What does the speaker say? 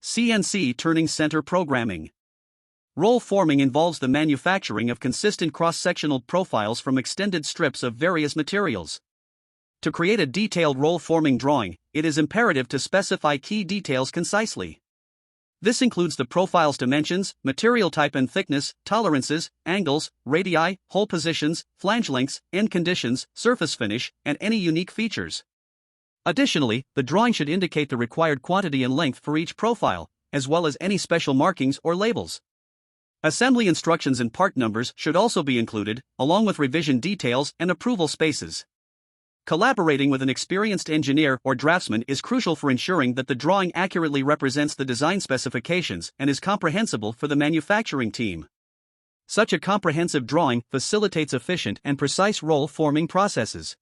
CNC Turning Center Programming. Roll forming involves the manufacturing of consistent cross-sectional profiles from extended strips of various materials. To create a detailed roll forming drawing, it is imperative to specify key details concisely. This includes the profile's dimensions, material type and thickness, tolerances, angles, radii, hole positions, flange lengths, end conditions, surface finish, and any unique features. Additionally, the drawing should indicate the required quantity and length for each profile, as well as any special markings or labels. Assembly instructions and part numbers should also be included, along with revision details and approval spaces. Collaborating with an experienced engineer or draftsman is crucial for ensuring that the drawing accurately represents the design specifications and is comprehensible for the manufacturing team. Such a comprehensive drawing facilitates efficient and precise roll forming processes.